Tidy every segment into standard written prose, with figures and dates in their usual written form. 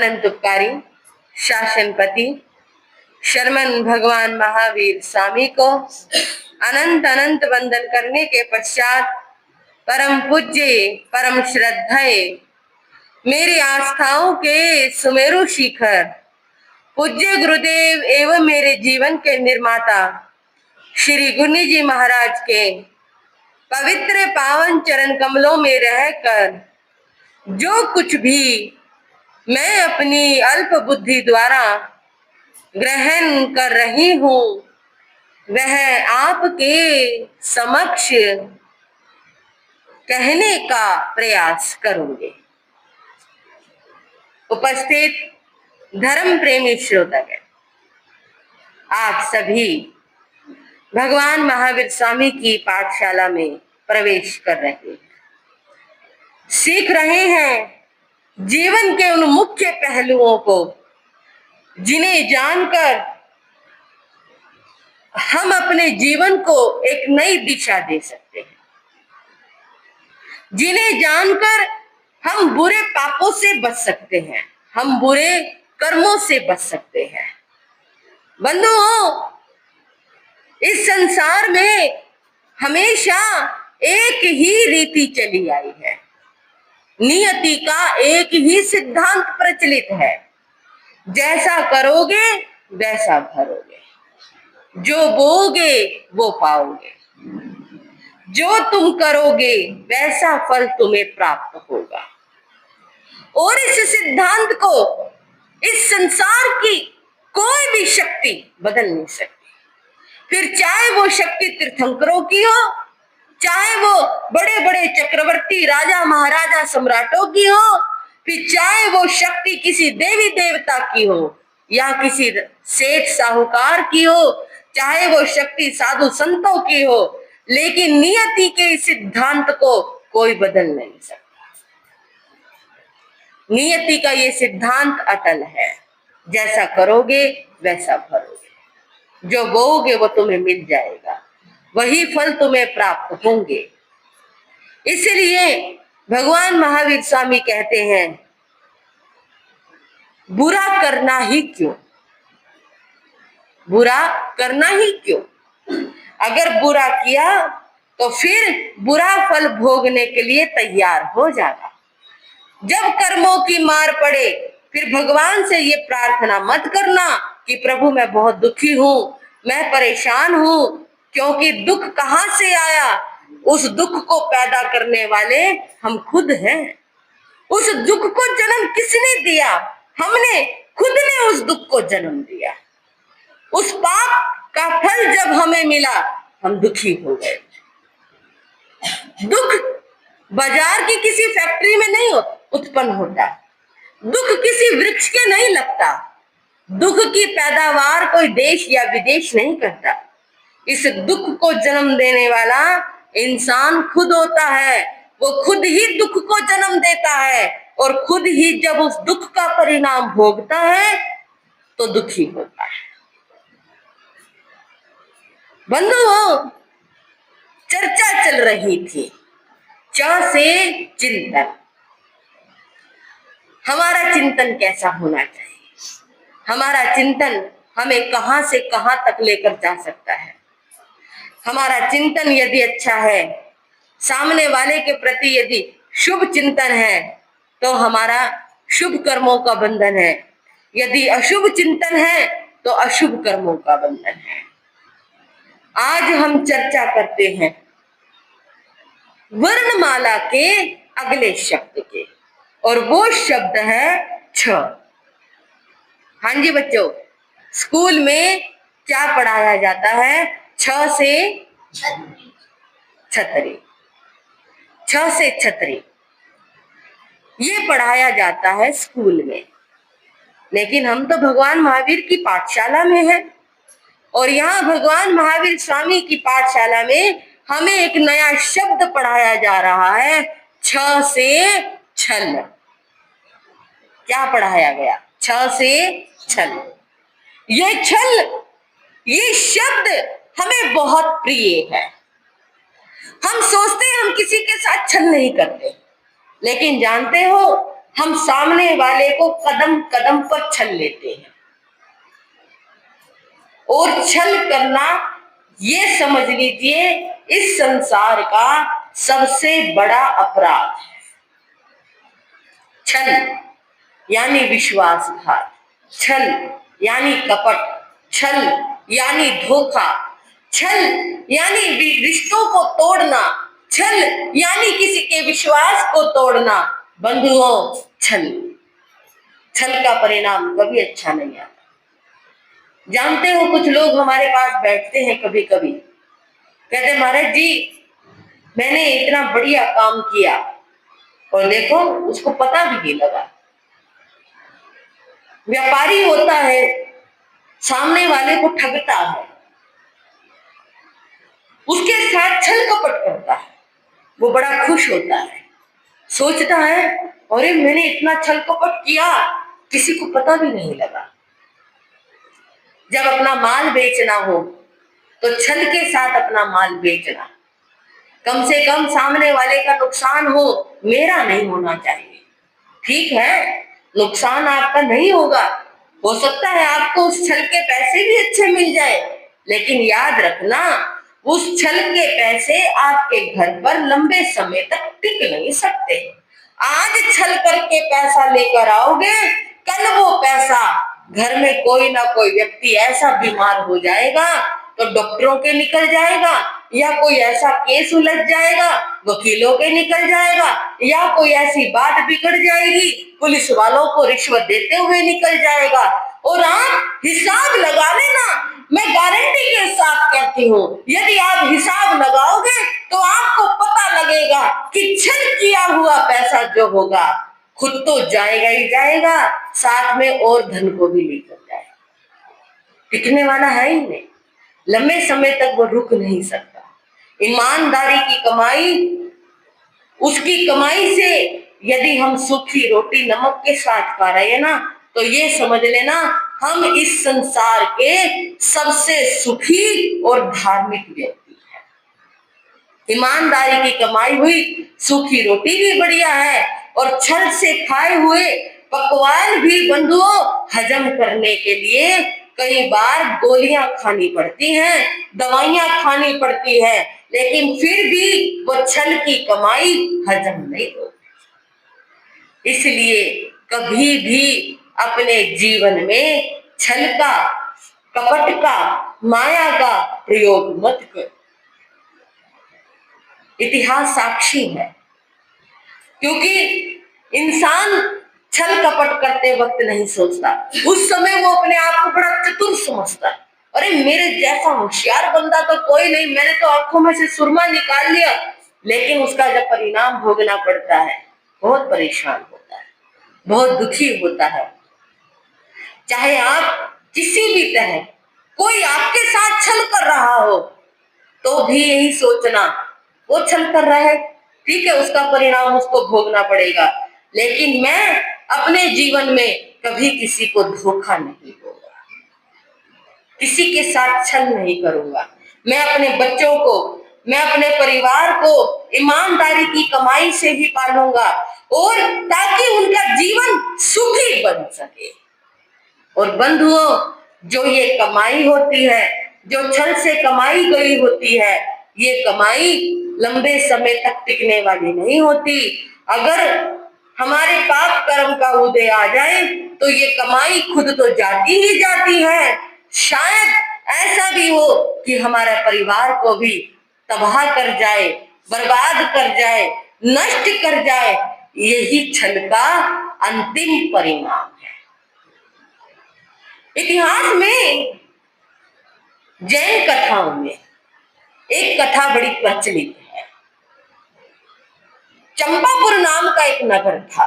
अनंत उपकारी शासनपति शर्मन भगवान महावीर स्वामी को अनंत अनंत वंदन करने के पश्चात परम पूज्य परम श्रद्धेय मेरी आस्थाओं के सुमेरु शिखर पूज्य गुरुदेव एवं मेरे जीवन के निर्माता श्री गुरु जी महाराज के पवित्र पावन चरण कमलों में रहकर जो कुछ भी मैं अपनी अल्प बुद्धि द्वारा ग्रहण कर रही हूँ वह आपके समक्ष कहने का प्रयास करूंगी। उपस्थित धर्म प्रेमी श्रोतागण, आप सभी भगवान महावीर स्वामी की पाठशाला में प्रवेश कर रहे हैं, सीख रहे हैं जीवन के उन मुख्य पहलुओं को जिन्हें जानकर हम अपने जीवन को एक नई दिशा दे सकते हैं, जिन्हें जानकर हम बुरे पापों से बच सकते हैं, हम बुरे कर्मों से बच सकते हैं। बंधुओं, इस संसार में हमेशा एक ही रीति चली आई है, नियति का एक ही सिद्धांत प्रचलित है, जैसा करोगे वैसा भरोगे, जो बोओगे वो पाओगे, जो तुम करोगे वैसा फल तुम्हें प्राप्त होगा। और इस सिद्धांत को इस संसार की कोई भी शक्ति बदल नहीं सकती, फिर चाहे वो शक्ति तीर्थंकरों की हो, चाहे वो बड़े बड़े चक्रवर्ती राजा महाराजा सम्राटों की हो, फिर चाहे वो शक्ति किसी देवी देवता की हो या किसी सेठ साहूकार की हो, चाहे वो शक्ति साधु संतों की हो, लेकिन नियति के सिद्धांत को कोई बदल नहीं सकता। नियति का ये सिद्धांत अटल है, जैसा करोगे वैसा भरोगे, जो बोओगे वो तुम्हें मिल जाएगा, वही फल तुम्हें प्राप्त होंगे। इसलिए भगवान महावीर स्वामी कहते हैं, बुरा करना ही क्यों, बुरा करना ही क्यों। अगर बुरा किया तो फिर बुरा फल भोगने के लिए तैयार हो जाना। जब कर्मों की मार पड़े फिर भगवान से ये प्रार्थना मत करना कि प्रभु मैं बहुत दुखी हूं, मैं परेशान हूं, क्योंकि दुख कहां से आया। उस दुख को पैदा करने वाले हम खुद हैं। उस दुख को जन्म किसने दिया? हमने, खुद ने उस दुख को जन्म दिया। उस पाप का फल जब हमें मिला हम दुखी हो गए। दुख बाजार की किसी फैक्ट्री में नहीं उत्पन्न होता, दुख किसी वृक्ष के नहीं लगता, दुख की पैदावार कोई देश या विदेश नहीं करता। इस दुख को जन्म देने वाला इंसान खुद होता है। वो खुद ही दुख को जन्म देता है और खुद ही जब उस दुख का परिणाम भोगता है तो दुखी होता है। बंधुओं, चर्चा चल रही थी च से चिंतन। हमारा चिंतन कैसा होना चाहिए? हमारा चिंतन हमें कहां से कहां तक लेकर जा सकता है? हमारा चिंतन यदि अच्छा है, सामने वाले के प्रति यदि शुभ चिंतन है, तो हमारा शुभ कर्मों का बंधन है। यदि अशुभ चिंतन है तो अशुभ कर्मों का बंधन है। आज हम चर्चा करते हैं वर्णमाला के अगले शब्द के, और वो शब्द है छ। हाँ जी बच्चों, स्कूल में क्या पढ़ाया जाता है? छ से छतरी, छ से छतरी, ये पढ़ाया जाता है स्कूल में। लेकिन हम तो भगवान महावीर की पाठशाला में हैं, और यहाँ भगवान महावीर स्वामी की पाठशाला में हमें एक नया शब्द पढ़ाया जा रहा है, छ से छल। क्या पढ़ाया गया? छ से छल। ये छल, ये शब्द हमें बहुत प्रिय है। हम सोचते हैं हम किसी के साथ छल नहीं करते, लेकिन जानते हो हम सामने वाले को कदम कदम पर छल लेते हैं। और छल करना, ये समझ लीजिए, इस संसार का सबसे बड़ा अपराध है। छल यानी विश्वासघात, छल यानी कपट, छल यानी धोखा, छल यानी रिश्तों को तोड़ना, छल यानी किसी के विश्वास को तोड़ना। बंधुओं, छल का परिणाम कभी अच्छा नहीं आता। जानते हो, कुछ लोग हमारे पास बैठते हैं, कभी कभी कहते, महाराज जी मैंने इतना बढ़िया काम किया और देखो उसको पता भी नहीं लगा। व्यापारी होता है, सामने वाले को ठगता है, उसके साथ छल कपट करता है, वो बड़ा खुश होता है, सोचता है अरे मैंने इतना छल कपट किया, किसी को पता भी नहीं लगा। जब अपना माल बेचना हो तो छल के साथ अपना माल बेचना, कम से कम सामने वाले का नुकसान हो, मेरा नहीं होना चाहिए। ठीक है, नुकसान आपका नहीं होगा, हो सकता है आपको उस छल के पैसे भी अच्छे मिल जाए, लेकिन याद रखना उस छल के पैसे आपके घर पर लंबे समय तक टिक नहीं सकते। आज छल करके पैसा लेकर आओगे, कल वो पैसा घर में कोई ना कोई व्यक्ति ऐसा बीमार हो जाएगा तो डॉक्टरों के निकल जाएगा, या कोई ऐसा केस उलझ जाएगा वकीलों के निकल जाएगा, या कोई ऐसी बात बिगड़ जाएगी पुलिस वालों को रिश्वत देते हुए निकल जाएगा। और आप हिसाब लगा लेना, मैं गारंटी के साथ कहती हूँ, यदि आप हिसाब लगाओगे तो आपको पता लगेगा कि छल किया हुआ पैसा जो होगा खुद तो जाएगा ही जाएगा, साथ में और धन को भी लेकर जाएगा। टिकने वाला है ही नहीं, लंबे समय तक वो रुक नहीं सकता। ईमानदारी की कमाई, उसकी कमाई से यदि हम सूखी रोटी नमक के साथ खा रहे हैं ना, तो ये समझ लेना हम इस संसार के सबसे सुखी और धार्मिक व्यक्ति हैं। ईमानदारी की कमाई हुई सूखी रोटी भी बढ़िया है, और छल से खाए हुए पकवान भी बंधुओं हजम करने के लिए कई बार गोलियां खानी पड़ती हैं, दवाइयां खानी पड़ती हैं, लेकिन फिर भी वो छल की कमाई हजम नहीं होती। इसलिए कभी भी अपने जीवन में छल का, कपट का, माया का प्रयोग मत करो। इतिहास साक्षी है, क्योंकि इंसान छल कपट करते वक्त नहीं सोचता, उस समय वो अपने आप को बड़ा चतुर समझता है। अरे मेरे जैसा होशियार बंदा तो कोई नहीं, मैंने तो आंखों में से सुरमा निकाल लिया, लेकिन उसका जब परिणाम भोगना पड़ता है बहुत परेशान होता है, बहुत दुखी होता है। चाहे आप किसी भी तरह कोई आपके साथ छल कर रहा हो तो भी यही सोचना वो छल कर रहा है, ठीक है, उसका परिणाम उसको भोगना पड़ेगा, लेकिन मैं अपने जीवन में कभी किसी को धोखा नहीं दूंगा, किसी के साथ छल नहीं करूंगा। मैं अपने बच्चों को, मैं अपने परिवार को ईमानदारी की कमाई से ही पालूंगा, और ताकि उनका जीवन सुखी बन सके। और बंधुओं, जो ये कमाई होती है, जो छल से कमाई गई होती है, ये कमाई लंबे समय तक टिकने वाली नहीं होती। अगर हमारे पाप कर्म का उदय आ जाए तो ये कमाई खुद तो जाती ही जाती है, शायद ऐसा भी हो कि हमारा परिवार को भी तबाह कर जाए, बर्बाद कर जाए, नष्ट कर जाए। यही छल का अंतिम परिणाम है। इतिहास में, जैन कथाओं में एक कथा बड़ी प्रचलित है। चंपापुर नाम का एक नगर था।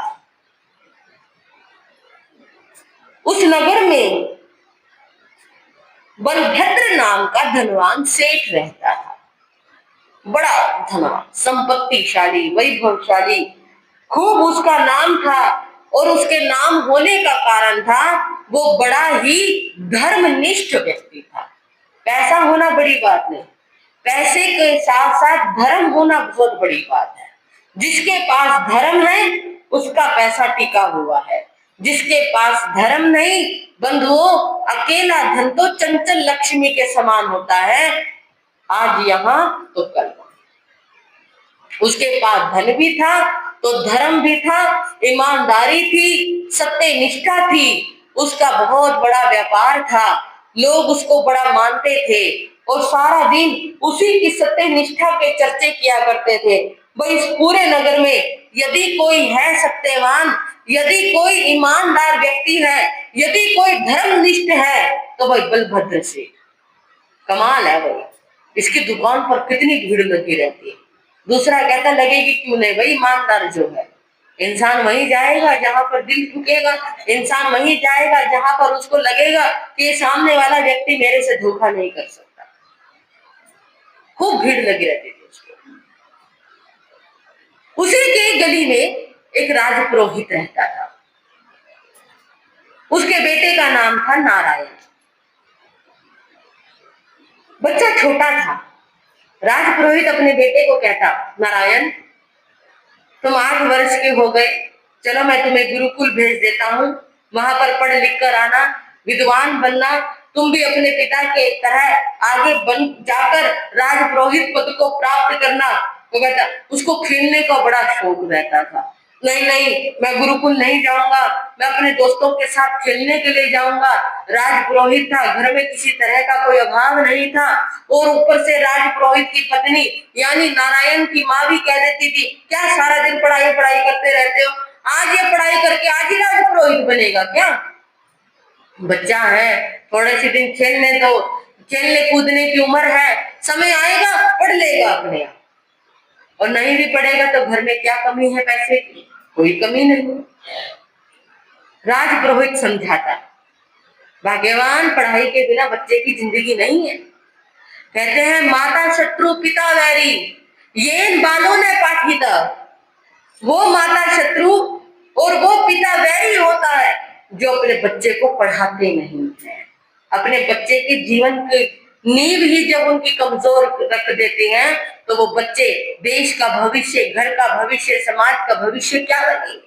उस नगर में बलभद्र नाम का धनवान सेठ रहता था, बड़ा धनवान, संपत्तिशाली, वैभवशाली, खूब उसका नाम था। और उसके नाम होने का कारण था वो बड़ा ही धर्मनिष्ठ व्यक्ति था। पैसा होना बड़ी बात नहीं, पैसे के साथ साथ धर्म होना बहुत बड़ी बात है। जिसके पास धर्म है उसका पैसा टिका हुआ है। जिसके पास धर्म नहीं बंधुओं, अकेला धन तो चंचल लक्ष्मी के समान होता है, आज यहाँ तो कल। उसके पास धन भी था तो धर्म भी था, ईमानदारी थी, सत्य निष्ठा थी, उसका बहुत बड़ा व्यापार था, लोग उसको बड़ा मानते थे और सारा दिन उसी की सत्य निष्ठा के चर्चे किया करते थे। भाई इस पूरे नगर में यदि कोई है सत्यवान, यदि कोई ईमानदार व्यक्ति है, यदि कोई धर्मनिष्ठ है तो भाई बलभद्र से कमाल है। भाई इसकी दुकान पर कितनी भीड़ लगी रहती है। दूसरा कहता लगेगी क्यों नहीं, भाई ईमानदार जो है इंसान वहीं जाएगा जहां पर दिल झुकेगा, इंसान वहीं जाएगा जहां पर उसको लगेगा कि ये सामने वाला व्यक्ति मेरे से धोखा नहीं कर सकता। खूब भीड़ लगी रहती थी उसको। उसी के गली में एक राजपुरोहित रहता था, उसके बेटे का नाम था नारायण। बच्चा छोटा था। राजपुरोहित अपने बेटे को कहता, नारायण तुम 8 वर्ष के हो गए, चलो मैं तुम्हें गुरुकुल भेज देता हूँ, वहां पर पढ़ लिख कर आना, विद्वान बनना, तुम भी अपने पिता के तरह आगे बन जाकर राजपुरोहित पद को प्राप्त करना। तो कहता, उसको खेलने का बड़ा शौक रहता था। नहीं नहीं, मैं गुरुकुल नहीं जाऊंगा, मैं अपने दोस्तों के साथ खेलने के लिए जाऊंगा। राजपुरोहित था, घर में किसी तरह का कोई अभाव नहीं था और ऊपर से राजपुरोहित की पत्नी यानी नारायण की माँ भी कह देती थी, क्या सारा दिन पढ़ाई पढ़ाई करते रहते हो, आज ये पढ़ाई करके आज ही राजपुरोहित बनेगा क्या? बच्चा है, थोड़े से दिन खेलने दो, खेलने कूदने की उम्र है, समय आएगा पढ़ लेगा अपने आप, और नहीं भी पढ़ेगा तो घर में क्या कमी है पैसे की? कोई कमी नहीं। राजपुरोहित समझाता, भाग्यवान पढ़ाई के बिना बच्चे की जिंदगी नहीं है। कहते हैं माता शत्रु पिता वैरी, ये बालों ने पाठित। वो माता शत्रु और वो पिता वैरी होता है जो अपने बच्चे को पढ़ाते नहीं है, अपने बच्चे के जीवन की नींव ही जब उनकी कमजोर रख देते हैं तो वो बच्चे देश का भविष्य, घर का भविष्य, समाज का भविष्य क्या बनेंगे।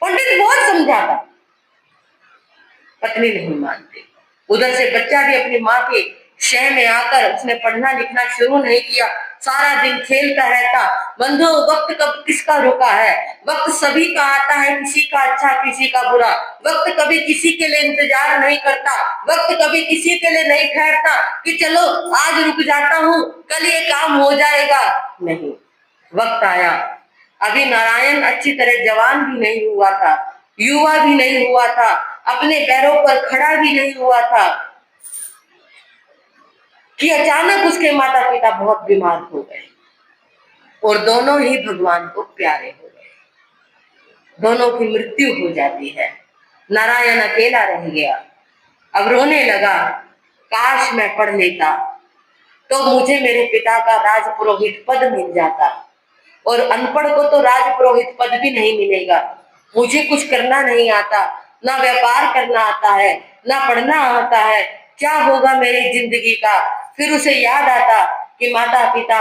पंडित बहुत समझाता, पत्नी नहीं मानती। उधर से बच्चा भी अपनी माँ के शह में आकर उसने पढ़ना लिखना शुरू नहीं किया, सारा दिन खेलता रहता। बंधु वक्त कब किसका रुका है, वक्त सभी का आता है, किसी का अच्छा किसी का बुरा। वक्त कभी किसी के लिए इंतजार नहीं करता, वक्त कभी किसी के लिए नहीं ठहरता कि चलो आज रुक जाता हूँ कल ये काम हो जाएगा। नहीं, वक्त आया। अभी नारायण अच्छी तरह जवान भी नहीं हुआ था, युवा भी नहीं हुआ था, अपने पैरों पर खड़ा भी नहीं हुआ था कि अचानक उसके माता पिता बहुत बीमार हो गए और दोनों ही भगवान को प्यारे हो गए, दोनों की मृत्यु हो जाती है। नारायण अकेला रह गया, अब रोने लगा, काश मैं पढ़ लेता तो मुझे मेरे पिता का राजपुरोहित पद मिल जाता, और अनपढ़ को तो राजपुरोहित पद भी नहीं मिलेगा। मुझे कुछ करना नहीं आता, ना व्यापार करना आता है, ना पढ़ना आता है, क्या होगा मेरी जिंदगी का। फिर उसे याद आता कि माता पिता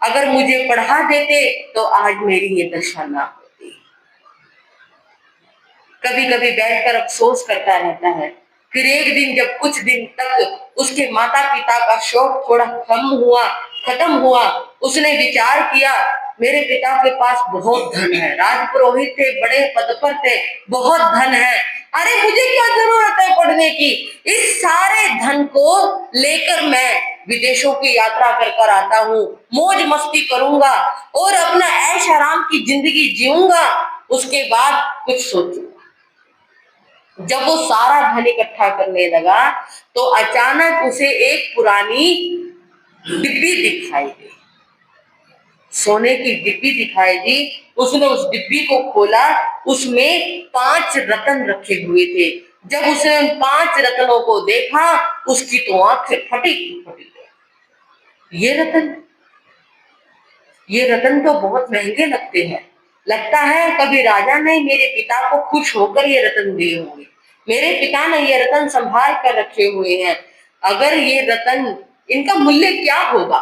अगर मुझे पढ़ा देते तो आज मेरी ये दशा ना होती। कभी कभी बैठकर अफसोस करता रहता है। फिर एक दिन जब कुछ दिन तक उसके माता पिता का शौक थोड़ा खत्म हुआ, उसने विचार किया मेरे पिता के पास बहुत धन है, राजपुरोहित थे, बड़े पद पर थे, बहुत धन है, अरे मुझे क्या जरूरत है पढ़ने की, इस सारे धन को लेकर मैं विदेशों की यात्रा कर आता हूँ, मौज मस्ती करूंगा और अपना ऐश आराम की जिंदगी जीऊंगा, उसके बाद कुछ सोचूंगा। जब वो सारा धन इकट्ठा करने लगा तो अचानक उसे एक पुरानी डिब्बी दिखाई दी, सोने की डिब्बी दिखाई दी। उसने उस डिब्बी को खोला, उसमें 5 रत्न रखे हुए थे। जब उसने उन 5 रत्नों को देखा उसकी तो आंखें फटी फटी। ये रत्न तो बहुत महंगे लगते हैं, लगता है कभी राजा ने मेरे पिता को खुश होकर ये रत्न दिए होंगे, मेरे पिता ने ये रत्न संभाल कर रखे हुए हैं, अगर ये रत्न इनका मूल्य क्या होगा।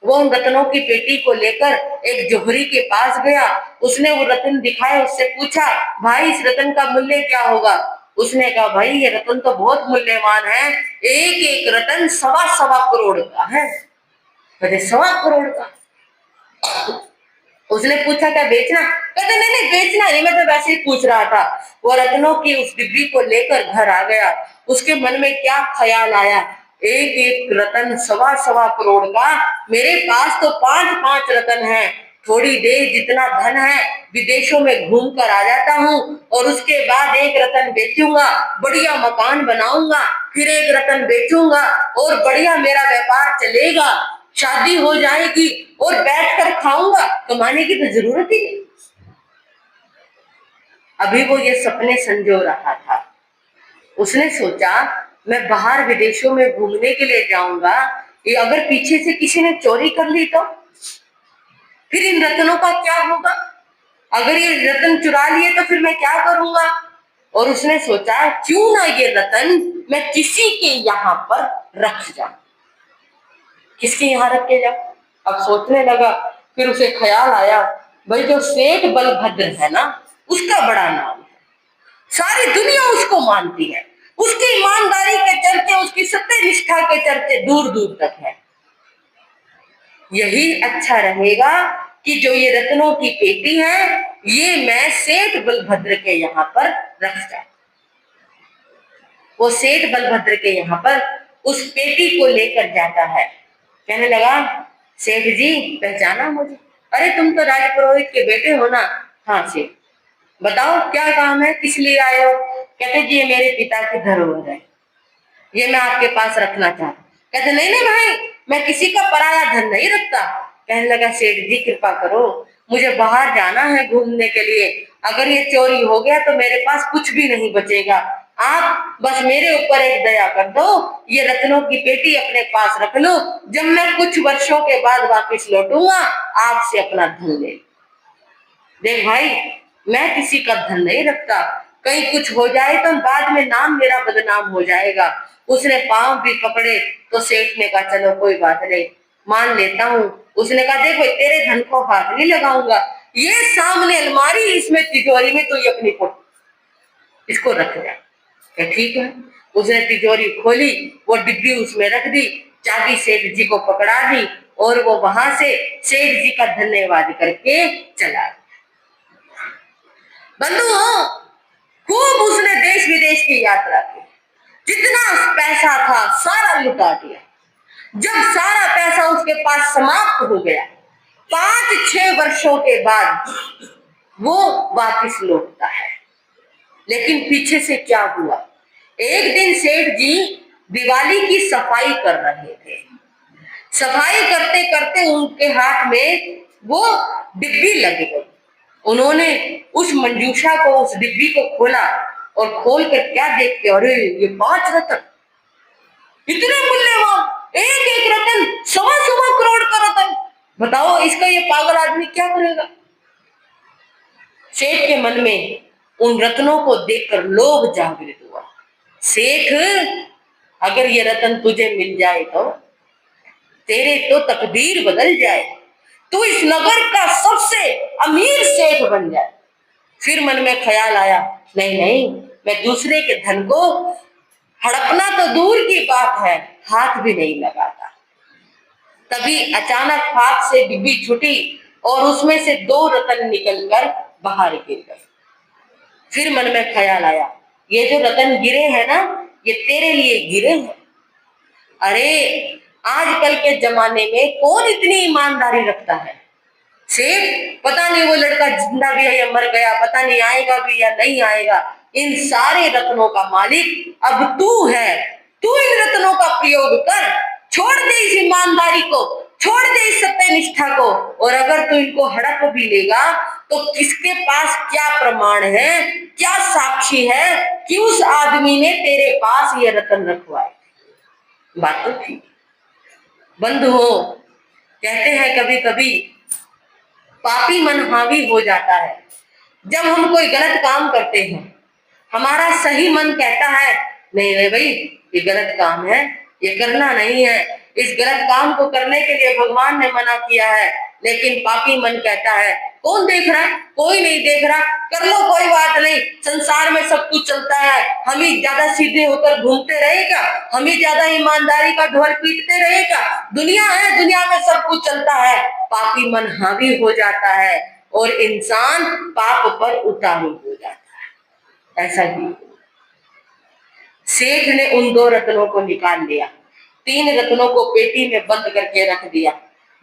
वो उन रत्नों की पेटी को लेकर एक जोहरी के पास गया। उसने वो रत्न दिखाए, उससे पूछा, भाई इस रत्न का मूल्य क्या होगा? उसने कहा, भाई ये रत्न तो बहुत मूल्यवान है, एक एक रत्न 1.25 करोड़ का है। कहते 1.25 करोड़ का? उसने पूछा, क्या बेचना? कहते नहीं नहीं, बेचना नहीं, मैं तो वैसे ही पूछ रहा था। वो रत्नों की उस डिब्बी को लेकर घर आ गया। उसके मन में क्या ख्याल आया, एक एक रतन 1.25 करोड़ का, मेरे पास तो 5-5 रतन है, थोड़ी देर जितना धन है विदेशों में घूम कर आ जाता हूँ, और उसके बाद एक रतन बेचूंगा, बढ़िया मकान बनाऊंगा, फिर एक रतन बेचूंगा और बढ़िया मेरा व्यापार चलेगा, शादी हो जाएगी और बैठकर खाऊंगा, कमाने की तो जरूरत ही नहीं। अभी वो ये सपने संजो रहा था। उसने सोचा, मैं बाहर विदेशों में घूमने के लिए जाऊंगा, ये अगर पीछे से किसी ने चोरी कर ली तो फिर इन रत्नों का क्या होगा? अगर ये रत्न चुरा लिए तो फिर मैं क्या करूंगा? और उसने सोचा, क्यों ना ये रत्न मैं किसी के यहाँ पर रख जाऊं। किसके यहाँ रख के जाऊं? अब सोचने लगा। फिर उसे ख्याल आया, भाई जो सेठ बलभद्र है ना, उसका बड़ा नाम है, सारी दुनिया उसको मानती है, उसकी ईमानदारी के चर्चे, उसकी सत्य निष्ठा के चर्चे दूर दूर तक है। यही अच्छा रहेगा कि जो ये रत्नों की पेटी है, ये मैं सेठ बलभद्र के यहाँ पर रख जाऊं। वो सेठ बलभद्र के यहाँ पर उस पेटी को लेकर जाता है। कहने लगा, सेठ जी पहचाना मुझे? अरे तुम तो राजपुरोहित के बेटे हो ना? हाँ सेठ। बताओ क्या काम है, किस लिए आए हो? कहते जी ये मेरे पिता की धरोहर है, ये मैं आपके पास रखना चाहता हूँ। कहते नहीं नहीं भाई, मैं किसी का पराया धन नहीं रखता। कहने लगा, सेठ जी कृपा करो, मुझे बाहर जाना है घूमने के लिए, अगर ये चोरी हो गया तो मेरे पास कुछ भी नहीं बचेगा, आप बस मेरे ऊपर एक दया कर दो, ये रत्नों की पेटी अपने पास रख लो, जब मैं कुछ वर्षों के बाद वापस लौटूंगा आपसे अपना धन ले। देख भाई, मैं किसी का धन नहीं रखता, कहीं कुछ हो जाए तो बाद में नाम मेरा बदनाम हो जाएगा। उसने पांव भी पकड़े तो सेठ ने कहा, चलो कोई बात नहीं, मान लेता हूँ। उसने कहा, देखो तेरे धन को हाथ नहीं लगाऊंगा, ये सामने अलमारी, इसमें तिजोरी में तो ये अपनी फोटो इसको रख जा। ठीक है। उसने तिजोरी खोली, वो डिब्बी उसमें रख दी, चाबी सेठ जी को पकड़ा दी और वो वहां से सेठ जी का धन्यवाद करके चला। बंधुओं, खूब उसने देश विदेश की यात्रा की, जितना पैसा था सारा लुटा दिया। जब सारा पैसा उसके पास समाप्त हो गया, 5-6 वर्षों के बाद वो वापस लौटता है। लेकिन पीछे से क्या हुआ, एक दिन सेठ जी दिवाली की सफाई कर रहे थे। सफाई करते करते उनके हाथ में वो डिब्बी लग गई। उन्होंने उस मंजूषा को, उस डिब्बी को खोला और खोल कर क्या देखते, अरे ये 5 रत्न, इतने मूल्यवान, एक एक रत्न 1.25 करोड़ का रत्न। बताओ इसका ये पागल आदमी क्या करेगा? सेठ के मन में उन रत्नों को देखकर लोभ जागृत हुआ। सेठ, अगर ये रत्न तुझे मिल जाए तो तेरे तो तकदीर बदल जाए, तू इस नगर का सबसे अमीर सेठ बन जाए। फिर मन में ख्याल आया, नहीं नहीं, मैं दूसरे के धन को हड़पना तो दूर की बात है, हाथ भी नहीं लगाता। तभी अचानक हाथ से डिब्बी छूटी और उसमें से 2 रत्न निकलकर बाहर गिर गए। फिर मन में ख्याल आया, ये जो रत्न गिरे हैं ना, ये तेरे लिए गिरे हैं। अरे आजकल के जमाने में कौन इतनी ईमानदारी रखता है? सेठ, पता नहीं वो लड़का जिंदा भी है या मर गया, पता नहीं आएगा भी या नहीं आएगा, इन सारे रत्नों का मालिक अब तू है। तू इन रत्नों का प्रयोग कर, छोड़ दे इस ईमानदारी को, छोड़ दे इस सत्य निष्ठा को, और अगर तू इनको हड़प भी लेगा तो किसके पास क्या प्रमाण है, क्या साक्षी है कि उस आदमी ने तेरे पास ये रत्न रखवाए? बात तो ठीक। बंधुओं, कहते हैं कभी कभी पापी मन हावी हो जाता है। जब हम कोई गलत काम करते हैं, हमारा सही मन कहता है नहीं नहीं भाई, ये गलत काम है, ये करना नहीं है, इस गलत काम को करने के लिए भगवान ने मना किया है, लेकिन पापी मन कहता है कौन देख रहा है, कोई नहीं देख रहा, कर लो कोई बात नहीं, संसार में सब कुछ चलता है, हम ही ज्यादा सीधे होकर घूमते रहेगा, हम ही ज्यादा ईमानदारी का ढोल पीटते रहेगा, दुनिया है, दुनिया में सब कुछ चलता है। पापी मन हावी हो जाता है और इंसान पाप पर उतारू हो जाता है। ऐसा ही सेठ ने उन 2 रत्नों को निकाल लिया, 3 रत्नों को पेटी में बंद करके रख दिया,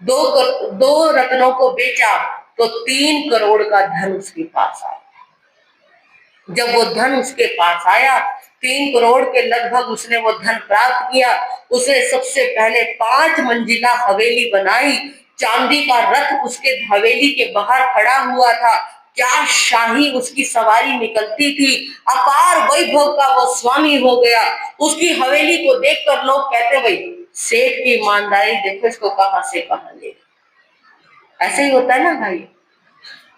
2 रत्नों को बेचा तो 3 करोड़ का धन उसके पास आया। जब वो धन उसके पास आया, 3 करोड़ के लगभग उसने वो धन प्राप्त किया। उसने सबसे पहले 5 मंजिला हवेली बनाई, चांदी का रथ उसके हवेली के बाहर खड़ा हुआ था, क्या शाही उसकी सवारी निकलती थी, अपार वैभव का वो स्वामी हो गया। उसकी हवेली को देखकर लोग कहते भाई सेठ की ईमानदारी देखो, इसको कहां से कहां ले। ऐसे ही होता है ना भाई,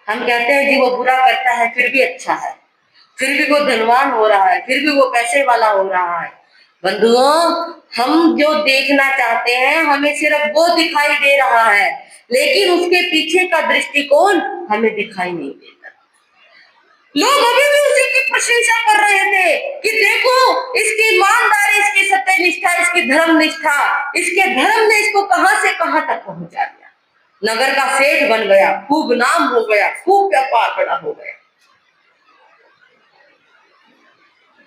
हम कहते हैं जी वो बुरा करता है फिर भी अच्छा है, फिर भी वो धनवान हो रहा है, फिर भी वो पैसे वाला हो रहा है। बंधुओं, हम जो देखना चाहते हैं हमें सिर्फ वो दिखाई दे रहा है, लेकिन उसके पीछे का दृष्टिकोण हमें दिखाई नहीं देता। लोग अभी भी उसी की प्रशंसा कर रहे थे कि देखो इसकी ईमानदारी, इसकी सत्यनिष्ठा, इसकी धर्मनिष्ठा, इसके धर्म ने इसको कहां से कहां तक पहुंचा दिया। नगर का सेठ बन गया, खूब नाम हो गया, खूब व्यापार बड़ा हो गया।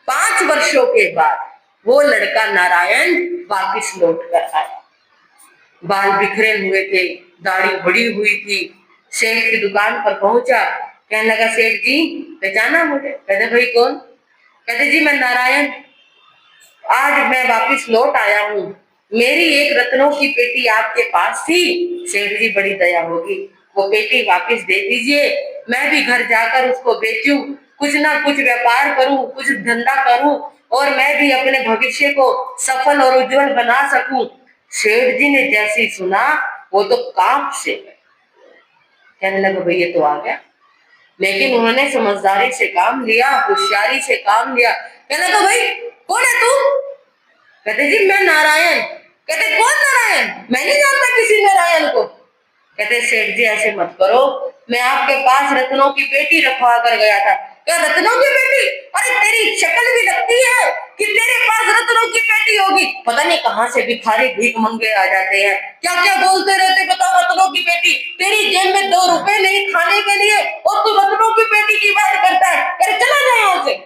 5 वर्षों के बाद वो लड़का नारायण वापिस लौट कर आया। बाल बिखरे हुए थे, दाढ़ी बड़ी हुई थी। सेठ की दुकान पर पहुंचा, कहने लगा सेठ जी पहचाना मुझे? कहते भाई कौन? कहते जी मैं नारायण, आज मैं वापिस लौट आया हूँ, मेरी एक रत्नों की पेटी आपके पास थी, सेठ जी बड़ी दया होगी, वो पेटी वापिस दे दीजिए, मैं भी घर जाकर उसको बेचूं, कुछ ना कुछ व्यापार करूं, कुछ धंधा करूं और मैं भी अपने भविष्य को सफल और उज्जवल बना सकूं। सेठ जी ने जैसे ही सुना वो तो कांप से गए, कहने लगे भाई ये तो आ गया, लेकिन उन्होंने समझदारी से काम लिया, होशियारी से काम लिया। कहने लगा भाई कौन है तू? कहते जी मैं नारायण। कहते कौन नारायण? मैं नहीं जानता किसी नारायण को। कहते सेठ जी ऐसे मत करो, मैं आपके पास रत्नों की पेटी रखवा कर गया था। क्या रत्नों की पेटी? अरे तेरी शक्ल भी लगती है कि तेरे पास रत्नों की पेटी होगी। पता नहीं कहां से भिखारी भीख मंगे आ जाते हैं, क्या क्या बोलते रहते, बताओ रत्नों की पेटी, तेरी जेब में 2 रुपए नहीं खाने के लिए और तू रत्नों की पेटी की बात करता है, अरे चला जाए यहां से।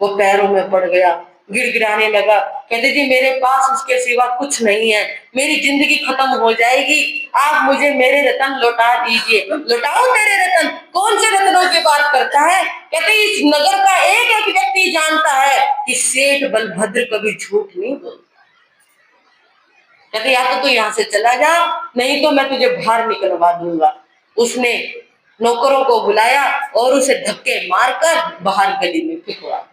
वो पैरों में पड़ गया, गिड़गिड़ाने लगा। कहते जी मेरे पास उसके सिवा कुछ नहीं है, मेरी जिंदगी खत्म हो जाएगी, आप मुझे मेरे रतन लौटा दीजिए। लौटाओ तेरे रतन? कौन से रत्नों की बात करता है? कहते इस नगर का एक एक व्यक्ति जानता है कि सेठ बलभद्र कभी झूठ नहीं बोलता। कहते या तो तू यहाँ से चला जा, नहीं तो मैं तुझे बाहर निकलवा दूंगा। उसने नौकरों को बुलाया और उसे धक्के मारकर बाहर गली में फेंकवा।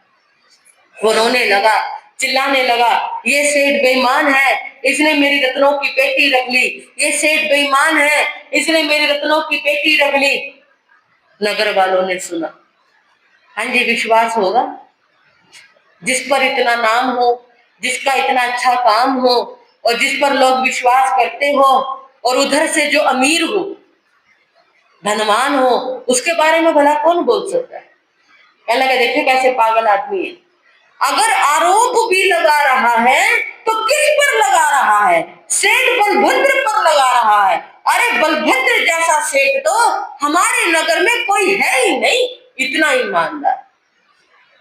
वो रोने लगा, चिल्लाने लगा, ये सेठ बेईमान है, इसने मेरी रत्नों की पेटी रख ली, ये सेठ बेईमान है, इसने मेरी रत्नों की पेटी रख ली। नगर वालों ने सुना, हाँ जी विश्वास होगा, जिस पर इतना नाम हो, जिसका इतना अच्छा काम हो और जिस पर लोग विश्वास करते हो और उधर से जो अमीर हो, धनवान हो, उसके बारे में भला कौन बोल सकता है? कहने लगा देखिए कैसे पागल आदमी है, अगर आरोप भी लगा रहा है तो किस पर लगा रहा है? सेठ बलभद्र पर लगा रहा है। अरे बलभद्र जैसा सेठ तो हमारे नगर में कोई है ही नहीं, इतना ईमानदार।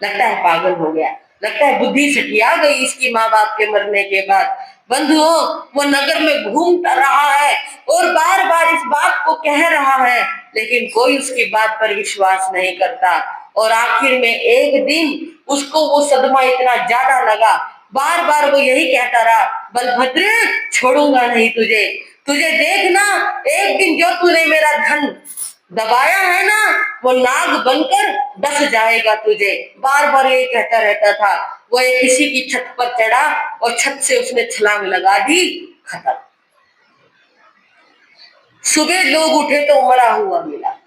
लगता है पागल हो गया, लगता है बुद्धि सटिया गई इसकी माँ बाप के मरने के बाद। बंधुओं, वो नगर में घूमता रहा है और बार बार इस बात को कह रहा है, लेकिन कोई उसकी बात पर विश्वास नहीं करता। और आखिर में एक दिन उसको वो सदमा इतना ज्यादा लगा, बार बार वो यही कहता रहा, बलभद्र छोड़ूंगा नहीं तुझे, तुझे देखना एक दिन जो तूने मेरा धन दबाया है ना, वो नाग बनकर डस जाएगा तुझे। बार बार ये कहता रहता था। वो एक किसी की छत पर चढ़ा और छत से उसने छलांग लगा दी, खत्म। सुबह लोग उठे तो मरा हुआ मिला।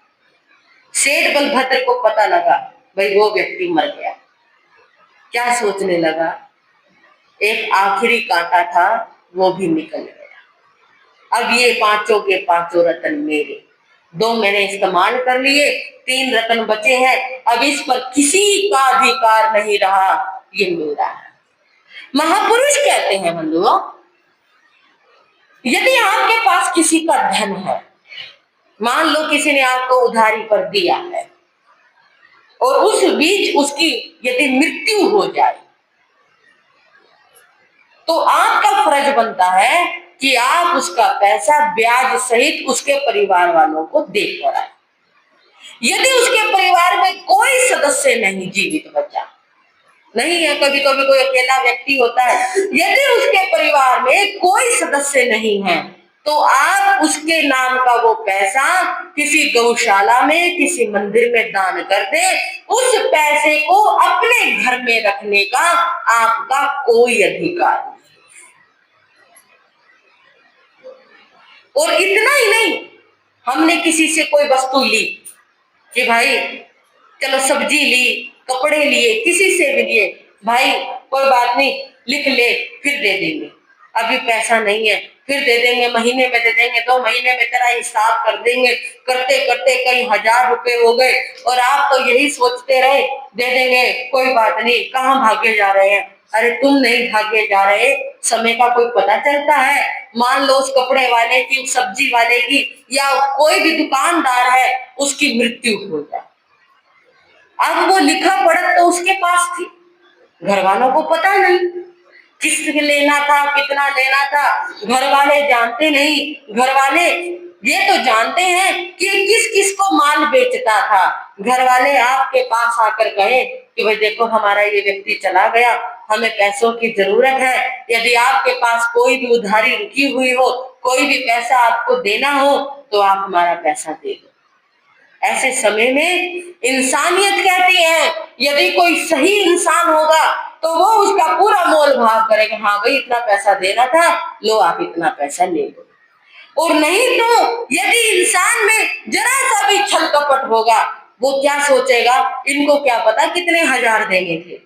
सेठ बलभद्र को पता लगा भाई वो व्यक्ति मर गया। क्या सोचने लगा, एक आखिरी कांटा था वो भी निकल गया। अब ये पांचों के पांचों रतन मेरे, दो मैंने इस्तेमाल कर लिए, 3 रतन बचे हैं, अब इस पर किसी का अधिकार नहीं रहा, ये मेरा है। महापुरुष कहते हैं बंधुओं, यदि आपके पास किसी का धन है, मान लो किसी ने आपको उधारी पर दिया है और उस बीच उसकी यदि मृत्यु हो जाए, तो आपका फर्ज बनता है कि आप उसका पैसा ब्याज सहित उसके परिवार वालों को देकर आए। यदि उसके परिवार में कोई सदस्य नहीं जीवित बचा, नहीं है, कभी कभी कोई अकेला व्यक्ति होता है, यदि उसके परिवार में कोई सदस्य नहीं है, तो आप उसके नाम का वो पैसा किसी गौशाला में, किसी मंदिर में दान कर दे। उस पैसे को अपने घर में रखने का आपका कोई अधिकार नहीं। और इतना ही नहीं, हमने किसी से कोई वस्तु ली कि भाई चलो सब्जी ली, कपड़े लिए, किसी से भी लिए, भाई कोई बात नहीं, लिख ले, फिर दे देंगे, अभी पैसा नहीं है, फिर दे देंगे, महीने में दे देंगे, 2 महीने में तेरा हिसाब कर देंगे। करते करते कई हजार रुपए हो गए और आप तो यही सोचते रहे दे देंगे, कोई बात नहीं, कहाँ भागे जा रहे हैं। अरे तुम नहीं भागे जा रहे, समय का कोई पता चलता है। मान लो उस कपड़े वाले की, उस सब्जी वाले की, या कोई भी दुकानदार है, उसकी मृत्यु हो जाए, अब वो लिखा पढ़त तो उसके पास थी, घर वालों को पता नहीं किस्त लेना था, कितना लेना था, घर वाले जानते नहीं। घर वाले ये तो जानते हैं कि किस किस को माल बेचता था। घर वाले आपके पास आकर कहे कि भाई देखो हमारा ये व्यक्ति चला गया, हमें पैसों की जरूरत है, यदि आपके पास कोई भी उधारी रुकी हुई हो, कोई भी पैसा आपको देना हो, तो आप हमारा पैसा दे दो। ऐसे समय में इंसानियत कहती है, यदि कोई सही इंसान होगा तो वो उसका पूरा मोल भाव करेगा, हाँ भाई इतना पैसा देना था, लो आप इतना पैसा ले लो। और नहीं तो यदि इंसान में जरा सा भी छल कपट होगा, वो क्या सोचेगा, इनको क्या पता कितने हजार देने थे,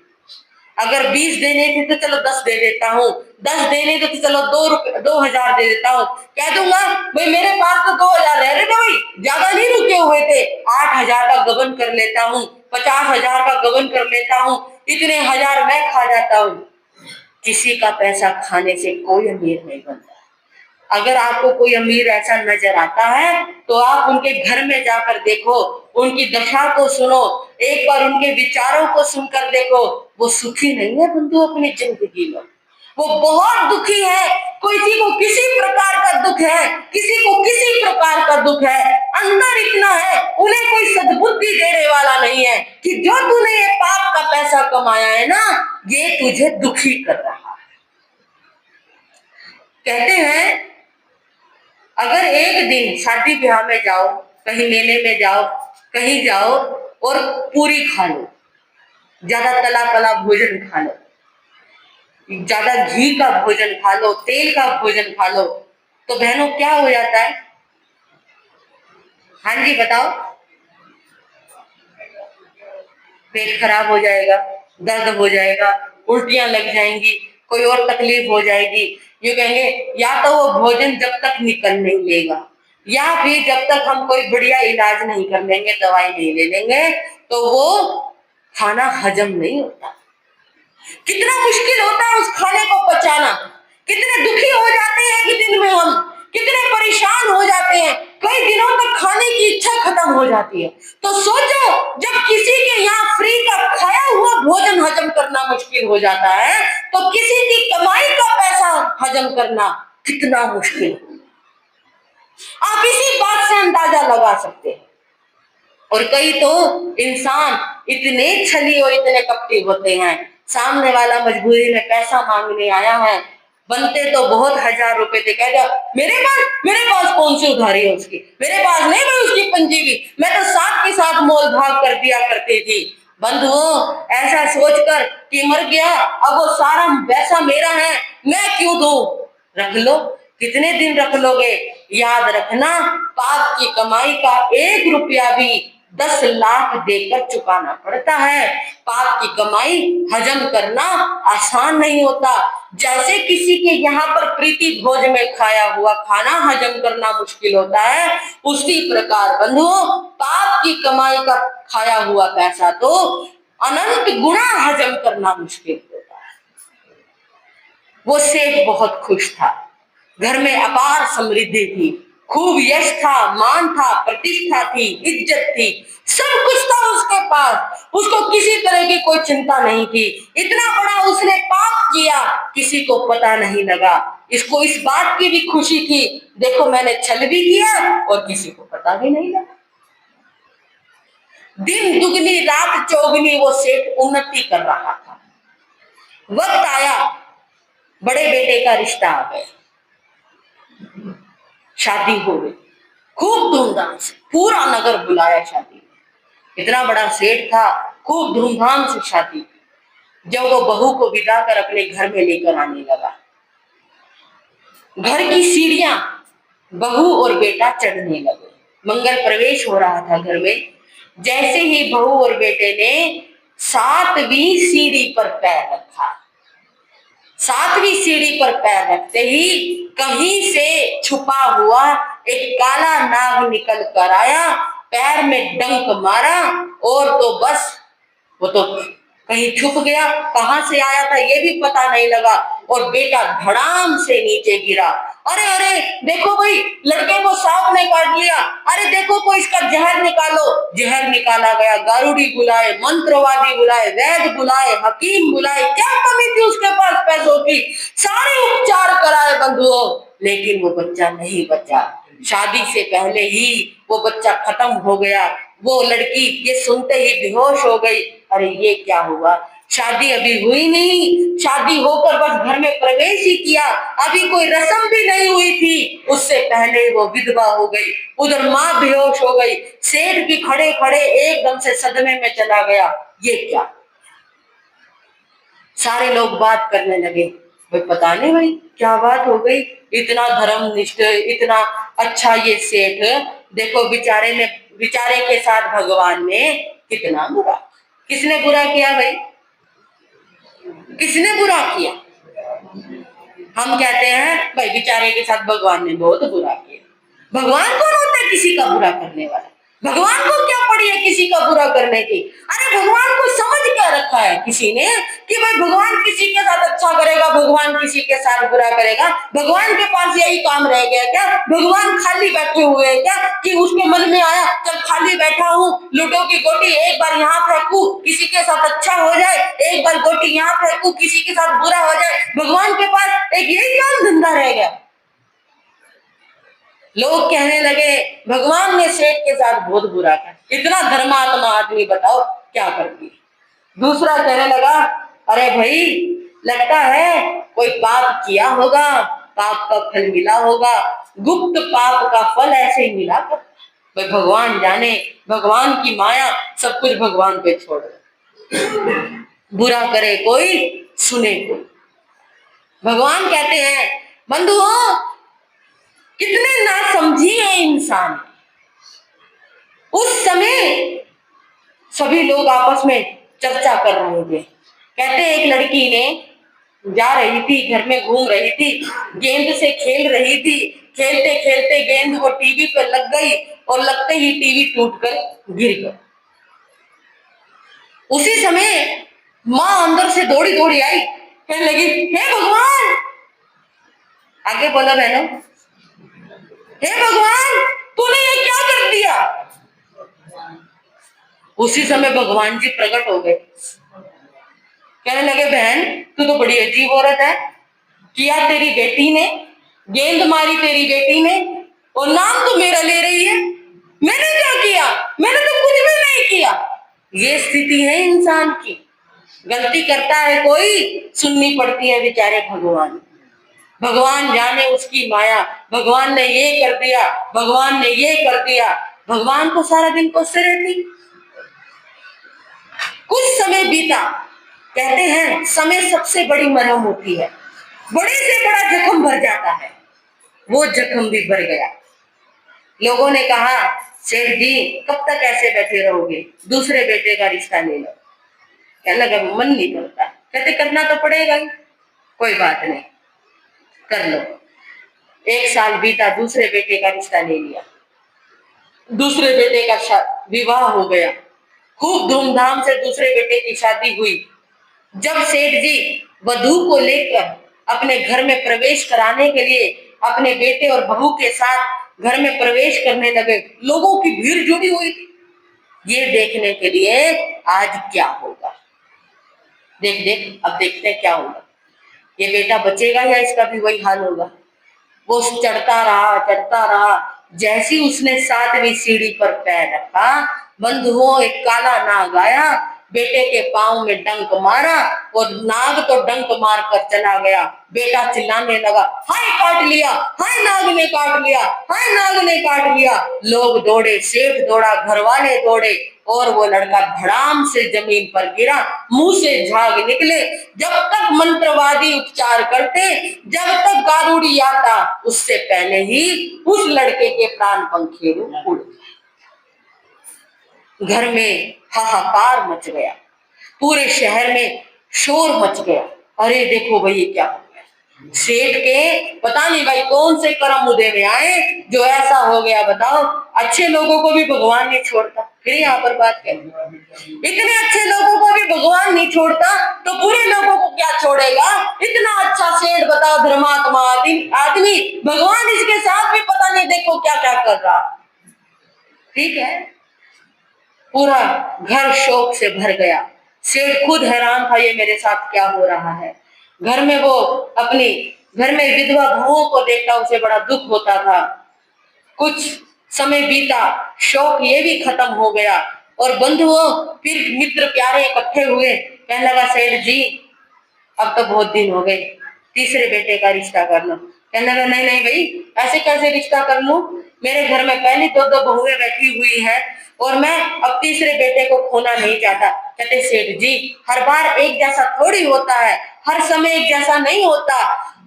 अगर 20 देने थे तो चलो 10 दे देता हूँ, 10 देने थे तो चलो 2,000 दे देता हूँ। कह दूंगा भाई मेरे पास तो 2,000 रह रहे थे, भाई ज्यादा नहीं रुके हुए थे, 8,000 का गबन कर लेता हूँ, 50,000 का गबन कर लेता हूँ, इतने हजार मैं खा जाता हूँ। किसी का पैसा खाने से कोई अमीर नहीं बनता। अगर आपको कोई अमीर ऐसा नजर आता है तो आप उनके घर में जाकर देखो, उनकी दशा को सुनो, एक बार उनके विचारों को सुनकर देखो, वो सुखी नहीं है बंधु अपनी जिंदगी में, वो बहुत दुखी है। किसी को किसी प्रकार का दुख है, किसी को किसी प्रकार का दुख है, अंदर इतना है, उन्हें कोई सद्बुद्धि देने वाला नहीं है कि जो तूने ये पाप का पैसा कमाया है ना, ये तुझे दुखी कर रहा है। कहते हैं अगर एक दिन शादी ब्याह में जाओ, कहीं मेले में जाओ, कहीं जाओ और पूरी खा लो, ज्यादा तला तला भोजन खा लो, ज्यादा घी का भोजन खा लो, तेल का भोजन खा लो, तो बहनों क्या हो जाता है? हाँ जी बताओ। पेट खराब हो जाएगा, दर्द हो जाएगा, उल्टियां लग जाएंगी, कोई और तकलीफ हो जाएगी। ये कहेंगे या तो वो भोजन जब तक निकल नहीं लेगा, या फिर जब तक हम कोई बढ़िया इलाज नहीं कर लेंगे, दवाई नहीं ले लेंगे, तो वो खाना हजम नहीं होता। कितना मुश्किल होता है उस खाने को पचाना, कितने दुखी हो जाते हैं एक दिन में हम, कितने परेशान हो जाते हैं, कई दिनों तक खाने की इच्छा खत्म हो जाती है। तो सोचो जब किसी के यहाँ फ्री का खाया हुआ भोजन हजम करना मुश्किल हो जाता है, तो किसी की कमाई का पैसा हजम करना कितना मुश्किल होगा। आप इसी बात से अंदाजा लगा सकते हैं। और कई तो इंसान इतने छली और इतने कपटी होते हैं, सामने वाला मजबूरी में पैसा मांगने आया है, बनते तो बहुत 1,000 रुपए थे, कह दिया मेरे पास कौन सी उधारी है उसकी, मेरे पास नहीं, मैं उसकी पंजीगी, मैं तो साथ के साथ मोल भाव कर दिया करती थी। बंधुओं ऐसा सोचकर कि मर गया, अब वो सारा पैसा मेरा है, मैं क्यों दूं, रख लो, कितने दिन रख लोगे। याद रखना, पाप की कमाई का 1 रुपया भी 10 लाख देकर चुकाना पड़ता है। पाप की कमाई हजम करना आसान नहीं होता। जैसे किसी के यहाँ पर प्रीति भोज में खाया हुआ खाना हजम करना मुश्किल होता है, उसी प्रकार बंधुओं पाप की कमाई का खाया हुआ पैसा तो अनंत गुना हजम करना मुश्किल होता है। वो सेठ बहुत खुश था, घर में अपार समृद्धि थी, खूब यश था, मान था, प्रतिष्ठा थी, इज्जत थी, सब कुछ था उसके पास। उसको किसी तरह की कोई चिंता नहीं थी। इतना बड़ा उसने पाप किया, किसी को पता नहीं लगा। इसको इस बात की भी खुशी थी, देखो मैंने छल भी किया और किसी को पता भी नहीं लगा। दिन दुगनी रात चौगनी वो सेठ उन्नति कर रहा था। वक्त आया, बड़े बेटे का रिश्ता आ गया, शादी हो गई, खूब धूमधाम से पूरा नगर बुलाया शादी में। इतना बड़ा सेठ था, खूब धूमधाम से शादी। जब वो बहू को विदा कर अपने घर में लेकर आने लगा, घर की सीढ़ियां बहू और बेटा चढ़ने लगे। मंगल प्रवेश हो रहा था घर में। जैसे ही बहू और बेटे ने 7वीं सीढ़ी पर पैर रखा, 7वीं सीढ़ी पर पैर रखते ही कहीं से छुपा हुआ एक काला नाग निकल कर आया, पैर में डंक मारा और तो बस वो तो कहीं छुप गया। कहां से आया था ये भी पता नहीं लगा और बेटा धड़ाम से नीचे गिरा। अरे अरे देखो भाई, लड़के को सांप ने काट लिया, अरे देखो कोई इसका जहर निकालो। जहर निकाला गया, गारुड़ी बुलाए, मंत्रवादी बुलाए, वैद्य बुलाए, हकीम बुलाए, क्या कमी थी उसके पास पैसों की, सारे उपचार कराए बंधुओं, लेकिन वो बच्चा नहीं बचा। शादी से पहले ही वो बच्चा खत्म हो गया। वो लड़की ये सुनते ही बेहोश हो गई। अरे ये क्या हुआ, शादी अभी हुई नहीं, शादी होकर बस घर में प्रवेश ही किया, अभी कोई रस्म भी नहीं हुई थी, उससे पहले वो विधवा हो गई। उधर माँ बेहोश हो गई, सेठ भी खड़े खड़े एकदम से सदमे में चला गया। ये क्या, सारे लोग बात करने लगे, भाई पता नहीं भाई क्या बात हो गई, इतना धर्मनिष्ठ, इतना अच्छा ये सेठ, देखो बेचारे के साथ भगवान ने कितना बुरा। किसने बुरा किया भाई, किसने बुरा किया? हम कहते हैं भाई बेचारे के साथ भगवान ने बहुत बुरा किया। भगवान कौन होता है किसी का बुरा करने वाला? भगवान को क्या पड़ी है किसी का बुरा करने की? अरे भगवान को समझ क्या रखा है किसी ने कि भाई भगवान किसी के साथ अच्छा करेगा, भगवान किसी के साथ बुरा करेगा? भगवान के पास यही काम रह गया क्या? भगवान खाली बैठे हुए हैं क्या कि उसके मन में आया चल खाली बैठा हूँ, लूडो की गोटी एक बार यहाँ फेंकू किसी के साथ अच्छा हो जाए, एक बार गोटी यहाँ फेंकू किसी के साथ बुरा हो जाए? भगवान के पास एक यही काम धंधा रह गया। लोग कहने लगे भगवान ने सेठ के साथ बहुत बुरा किया, इतना धर्मात्मा आदमी बताओ क्या करती। दूसरा कहने लगा अरे भाई लगता है कोई पाप किया होगा, पाप का फल मिला होगा, गुप्त पाप का फल ऐसे ही मिला कर। भाई भगवान जाने, भगवान की माया, सब कुछ भगवान पे छोड़ दो, बुरा करे कोई सुने कोई। भगवान कहते हैं बंधुओं कितने नासमझी है इंसान। उस समय सभी लोग आपस में चर्चा कर रहे थे। कहते एक लड़की ने जा रही थी, घर में घूम रही थी, गेंद से खेल रही थी, खेलते खेलते गेंद वो टीवी पे लग गई और लगते ही टीवी टूटकर गिर गया। उसी समय माँ अंदर से दौड़ी दौड़ी आई, कहने लगी हे भगवान, आगे बोलो बहनों, हे भगवान तूने ये क्या कर दिया? उसी समय भगवान जी प्रकट हो गए, कहने लगे बहन तू तो बड़ी अजीब औरत है, किया तेरी बेटी ने, गेंद मारी तेरी बेटी ने और नाम तो मेरा ले रही है। मैंने क्या किया? मैंने तो कुछ भी नहीं किया। ये स्थिति है इंसान की, गलती करता है कोई, सुननी पड़ती है बेचारे भगवान। भगवान जाने उसकी माया, भगवान ने ये कर दिया, भगवान ने ये कर दिया। भगवान को सारा दिन कोसते रहती। कुछ समय बीता, कहते हैं समय सबसे बड़ी मरहम होती है, बड़े से बड़ा जख्म भर जाता है। वो जख्म भी भर गया। लोगों ने कहा सेठ जी कब तक ऐसे बैठे रहोगे, दूसरे बेटे का रिश्ता ले लो। कहने लगा मन नहीं करता। कहते करना तो पड़ेगा ही, कोई बात नहीं कर लो। 1 साल बीता, दूसरे बेटे का रिश्ता ले लिया, दूसरे बेटे का विवाह हो गया, खूब धूमधाम से दूसरे बेटे की शादी हुई। जब सेठ जी वधू को लेकर अपने घर में प्रवेश कराने के लिए अपने बेटे और बहू के साथ घर में प्रवेश करने लगे, लोगों की भीड़ जुड़ी हुई थी ये देखने के लिए आज क्या होगा। देख देख अब देखते हैं क्या होगा, ये बेटा बचेगा या इसका भी वही हाल होगा। वो चढ़ता रहा चढ़ता रहा, जैसी उसने 7वीं सीढ़ी पर पैर रखा, बंधुओं एक काला नाग आया, बेटे के पांव में डंक मारा और नाग तो डंक मार कर चला गया। बेटा चिल्लाने लगा, हाय काट लिया, हाय नाग ने काट लिया, हाय नाग ने काट लिया। लोग दौड़े, सेठ दौड़ा, घर वाले दौड़े और वो लड़का धड़ाम से जमीन पर गिरा, मुंह से झाग निकले। जब तक मंत्रवादी उपचार करते, जब तक गारुड़ी आता, उससे पहले ही उस लड़के के प्राण पंखेरु उड़ गए। घर में हाहाकार मच गया, पूरे शहर में शोर मच गया। अरे देखो भाई ये क्या हो गया, सेठ के पता नहीं भाई कौन से कर्म उदय में आए जो ऐसा हो गया। बताओ, अच्छे लोगों को भी भगवान नहीं छोड़ता। फिर यहाँ पर बात क्या, इतने अच्छे लोगों को भी भगवान नहीं छोड़ता तो बुरे लोगों को क्या छोड़ेगा। इतना अच्छा सेठ, बताओ धर्मात्मा आदमी, भगवान इसके साथ भी पता नहीं देखो क्या क्या कर रहा। ठीक है, पूरा घर शोक से भर गया। सेठ खुद हैरान था, ये मेरे साथ क्या हो रहा है। घर में वो अपनी घर में विधवा बहुओं को देखता, उसे बड़ा दुख होता था। कुछ समय बीता, शौक ये भी खत्म हो गया और बंधुओं फिर मित्र प्यारे इकट्ठे हुए। कहने लगा सेठ जी अब तो बहुत दिन हो गए, तीसरे बेटे का रिश्ता कर लो। कहने लगा नहीं नहीं भाई, ऐसे कैसे रिश्ता कर लूं, मेरे घर में पहले दो बहुएं बैठी हुई है और मैं अब तीसरे बेटे को खोना नहीं चाहता। कहते सेठ जी हर बार एक जैसा थोड़ी होता है, हर समय एक जैसा नहीं होता।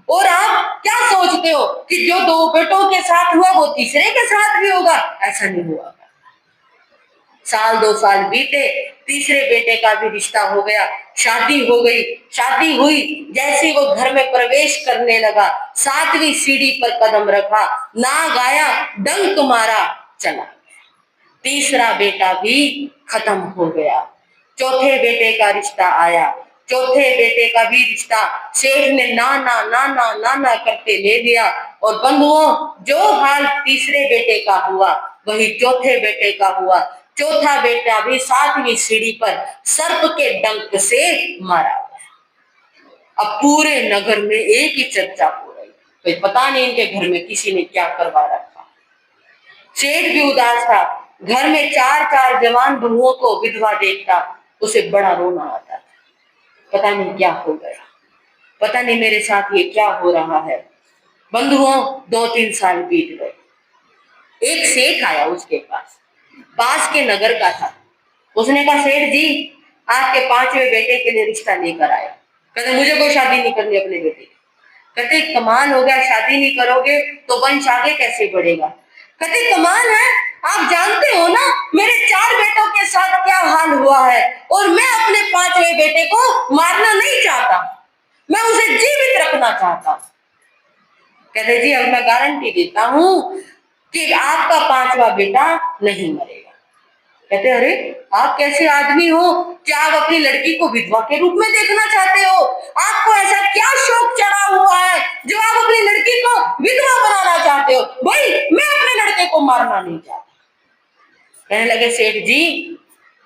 और आप क्या सोचते हो कि जो 2 बेटों के साथ हुआ वो तीसरे के साथ भी होगा? ऐसा नहीं हुआ। 1-2 साल बीते, तीसरे बेटे का भी रिश्ता हो गया, शादी हो गई। शादी हुई, जैसे वो घर में प्रवेश करने लगा, 7वीं सीढ़ी पर कदम रखा, नाग आया, डंक मारा, चला। तीसरा बेटा भी खत्म हो गया। चौथे बेटे का रिश्ता आया, चौथे बेटे का भी रिश्ता सेठ ने नाना नाना नाना करके ले लिया। और बंधुओं जो हाल तीसरे बेटे का हुआ वही चौथे बेटे का हुआ। चौथा बेटा भी 7वीं सीढ़ी पर सर्प के डंक से मारा गया। अब पूरे नगर में एक ही चर्चा हो रही, तो पता नहीं इनके घर में किसी ने क्या करवा रखा। सेठ भी उदास था, घर में 4-4 जवान बहुओं को विधवा देखता, उसे बड़ा रोना आता था। पता नहीं क्या हो गया, पता नहीं मेरे साथ ये क्या हो रहा है। बंधुओं 2-3 साल बीत गए। एक सेठ आया उसके पास के नगर का था। उसने कहा सेठ जी आपके 5वें बेटे के लिए रिश्ता लेकर आया। कहते मुझे कोई शादी नहीं करनी अपने बेटे की। कहते कमाल हो गया, शादी नहीं करोगे तो वंश आगे कैसे बढ़ेगा। कहते कमाल है, आप जानते हो ना मेरे 4 बेटों के साथ क्या हाल हुआ है और मैं अपने 5वें बेटे को मारना नहीं चाहता, मैं उसे जीवित रखना चाहता। कहते जी अब मैं गारंटी देता हूं कि आपका 5वां बेटा नहीं मरेगा। कहते अरे आप कैसे आदमी हो कि आप अपनी लड़की को विधवा के रूप में देखना चाहते हो? आपको ऐसा क्या शौक चढ़ा हुआ है जो आप अपनी लड़की को विधवा बनाना चाहते हो? भाई मैं अपने लड़के को मारना नहीं चाहता। कहने लगे सेठ जी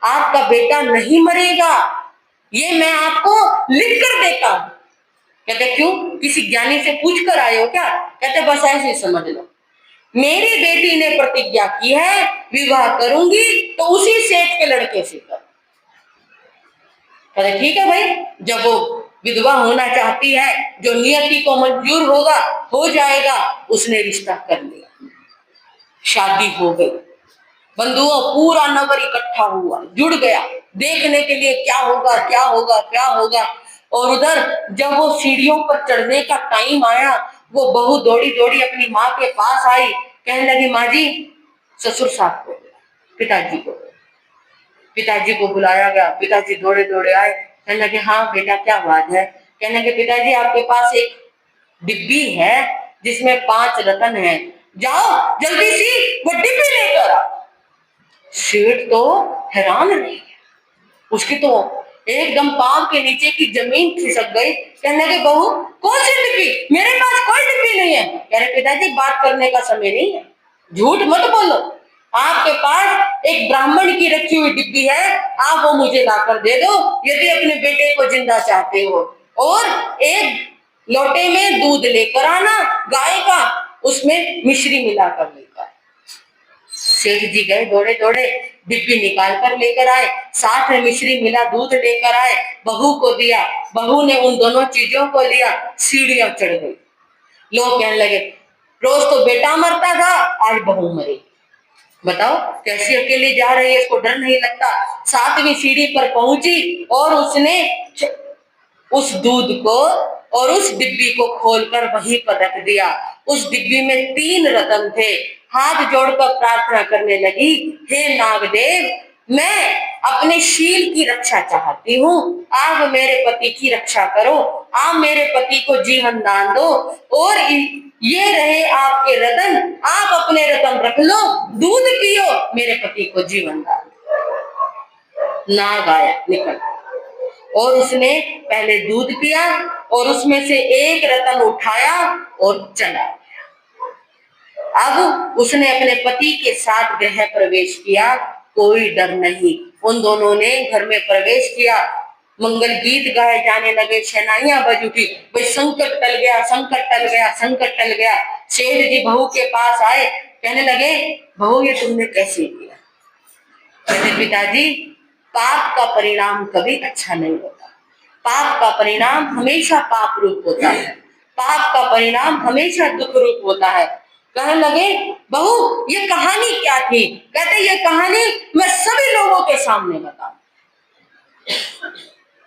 आपका बेटा नहीं मरेगा, ये मैं आपको लिख कर देता हूं। कहते क्यों, किसी ज्ञानी से पूछ कर आए हो क्या? कहते बस ऐसे समझ लो, मेरी बेटी ने प्रतिज्ञा की है विवाह करूंगी तो उसी सेठ के लड़के से कर। कहते ठीक है भाई, जब वो विधवा होना चाहती है, जो नियति को मंजूर होगा हो जाएगा। उसने रिश्ता कर लिया, शादी हो गई। बंधुओं पूरा नगर इकट्ठा हुआ, जुड़ गया देखने के लिए क्या होगा क्या होगा क्या होगा। और उधर जब वो सीढ़ियों पर चढ़ने का टाइम आया, वो बहू दौड़ी दौड़ी अपनी माँ के पास आई, कहने लगी माँ जी ससुर साहब को, पिताजी को बुलाया गया। पिताजी दौड़े दौड़े आए, कहने लगे हाँ बेटा क्या बात है? कहने लगे पिताजी आपके पास एक डिब्बी है जिसमें 5 रतन हैं, जाओ जल्दी सी वो डिब्बी लेकर आओ। सेठ तो हैरान रह गया, उसकी तो एकदम पांव के नीचे की जमीन खिसक गई। कहने लगे बहू कौन सी डिब्बी? मेरे पास कोई डिब्बी नहीं है। कह रहे पिताजी बात करने का समय नहीं है, झूठ मत बोलो, आपके पास एक ब्राह्मण की रखी हुई डिब्बी है, आप वो मुझे लाकर दे दो यदि अपने बेटे को जिंदा चाहते हो, और एक लोटे में दूध लेकर आना गाय का, उसमें मिश्री मिलाकर लेकर। सेठ जी गए दौड़े दौड़े, डिब्बी निकाल कर लेकर आए, साथ में मिश्री मिला दूध लेकर आए, बहू को दिया। बहू ने उन दोनों चीजों को लिया, सीढ़ियां चढ़ गई। लोग कहने लगे रोज तो बेटा मरता था, आज बहू मरी, बताओ कैसी अकेली जा रही है, इसको डर नहीं लगता। 7वीं सीढ़ी पर पहुंची और उसने उस दूध को और उस डिब्बी को खोलकर वहीं पर रख दिया। उस डिब्बी में 3 रतन थे। हाथ जोड़कर प्रार्थना करने लगी, हे नागदेव, मैं अपने शील की रक्षा चाहती हूँ, आप मेरे पति की रक्षा करो, आप मेरे पति को जीवन दान दो, और ये रहे आपके रतन, आप अपने रतन रख लो, दूध पियो, मेरे पति को जीवन दान दो। नाग आया निकल, और उसने पहले दूध पिया और उसमें से एक रतन उठाया और चला गया। अब उसने अपने पति के साथ गृह प्रवेश किया, कोई डर नहीं। उन दोनों ने घर में प्रवेश किया, मंगल गीत गाए जाने लगे, शहनाइयां बज उठी, भाई संकट टल गया, संकट टल गया, संकट टल गया। सेठ जी बहू के पास आए, कहने लगे बहू ये तुमने कैसे किया? कहते पिताजी पाप का परिणाम कभी अच्छा नहीं होता, पाप का परिणाम हमेशा पाप रूप होता है, पाप का परिणाम हमेशा दुख रूप होता है। कहने लगे बहू ये कहानी क्या थी? कहते ये कहानी मैं सभी लोगों के सामने बताऊं।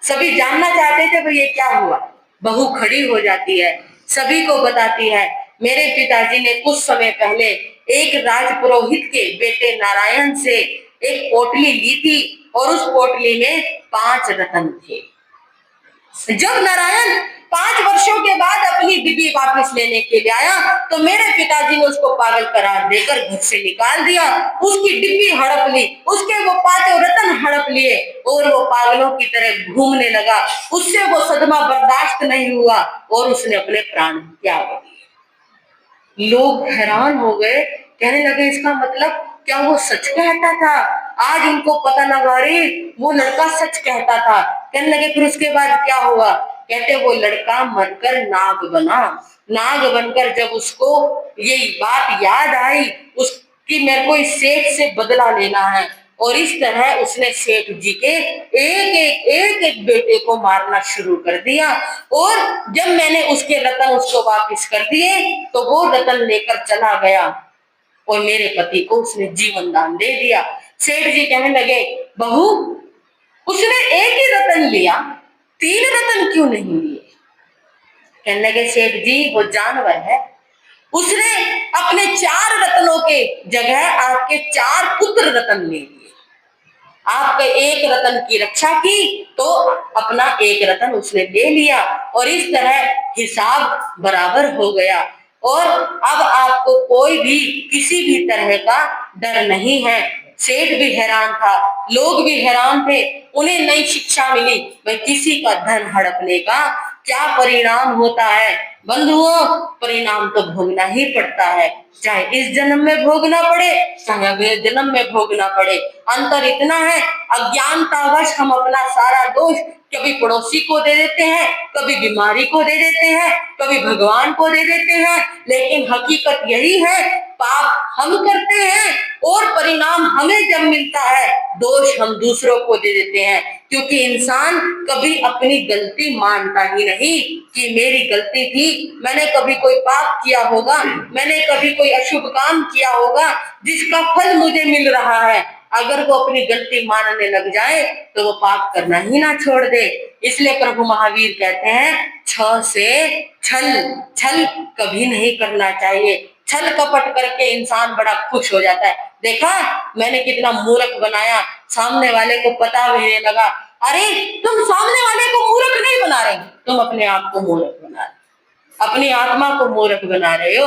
सभी जानना चाहते थे भाई ये क्या हुआ। बहू खड़ी हो जाती है, सभी को बताती है, मेरे पिताजी ने कुछ समय पहले एक राजपुरोहित के बेटे नारायण से एक पोटली ली थी और उस पोटली में 5 रतन थे। जब नारायण 5 वर्षों के बाद अपनी डिब्बी वापस लेने के लिए आया तो मेरे पिताजी ने उसको पागल करार देकर घर से निकाल दिया, उसकी डिब्बी हड़प ली, उसके वो 5 रतन हड़प लिए और वो पागलों की तरह घूमने लगा। उससे वो सदमा बर्दाश्त नहीं हुआ और उसने अपने प्राण त्याग दिए। लोग हैरान हो गए, कहने लगे इसका मतलब क्या वो सच कहता था? आज उनको पता लगा रे वो लड़का सच कहता था। कहने लगे फिर उसके बाद क्या हुआ? कहते वो लड़का मरकर नाग बना। नाग बनकर जब उसको ये बात याद आई उसकी मेरे को इस सेठ से बदला लेना है, और इस तरह उसने सेठ जी के एक बेटे को मारना शुरू कर दिया। और जब मैंने उसके रतन उसको वापस कर दिए तो वो रतन लेकर चला गया और मेरे पति को उसने जीवन दान दे दिया। सेठ जी कहने लगे बहू उसने एक ही रतन लिया, 3 रतन क्यों नहीं लिए? कहने लगे सेठ जी वो जानवर है, उसने अपने 4 रत्नों के जगह आपके 4 पुत्र रतन ले लिए। आपके एक रतन की रक्षा की तो अपना एक रतन उसने ले लिया और इस तरह हिसाब बराबर हो गया और अब आपको कोई भी किसी भी तरह का डर नहीं है। सेठ भी हैरान था, लोग भी हैरान थे, उन्हें नई शिक्षा मिली भाई किसी का धन हड़पने का क्या परिणाम होता है। बंधुओं परिणाम तो भोगना ही पड़ता है, चाहे इस जन्म में भोगना पड़े चाहे अगले जन्म में भोगना पड़े। अंतर इतना है अज्ञानतावश हम अपना सारा दोष कभी पड़ोसी को दे देते हैं, कभी बीमारी को दे देते हैं, कभी भगवान को दे देते हैं, लेकिन हकीकत यही है पाप हम करते हैं और परिणाम हमें जब मिलता है दोष हम दूसरों को दे देते हैं, क्योंकि इंसान कभी अपनी गलती मानता ही नहीं कि मेरी गलती थी, मैंने कभी कोई पाप किया होगा, मैंने कभी कोई अशुभ काम किया होगा जिसका फल मुझे मिल रहा है। अगर वो अपनी गलती मानने लग जाए तो वो पाप करना ही ना छोड़ दे। इसलिए प्रभु महावीर कहते हैं छ से छल कभी नहीं करना चाहिए। छल कपट करके इंसान बड़ा खुश हो जाता है। देखा मैंने कितना मूर्ख बनाया, सामने वाले को पता भी नहीं लगा। अरे तुम सामने वाले को मूर्ख नहीं बना रहे, तुम अपने आप को मूर्ख बना रहे, अपनी आत्मा को मूर्ख बना रहे हो,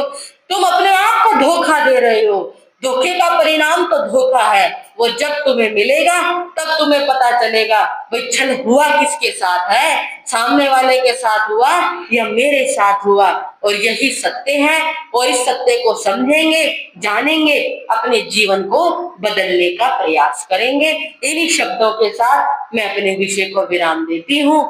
तुम अपने आप को धोखा दे रहे हो। धोखे का परिणाम तो धोखा है, वो जब तुम्हें मिलेगा तब तुम्हें पता चलेगा भाई छल हुआ किसके साथ है, सामने वाले के साथ हुआ या मेरे साथ हुआ। और यही सत्य है, और इस सत्य को समझेंगे, जानेंगे, अपने जीवन को बदलने का प्रयास करेंगे। इन्हीं शब्दों के साथ मैं अपने विषय को विराम देती हूँ।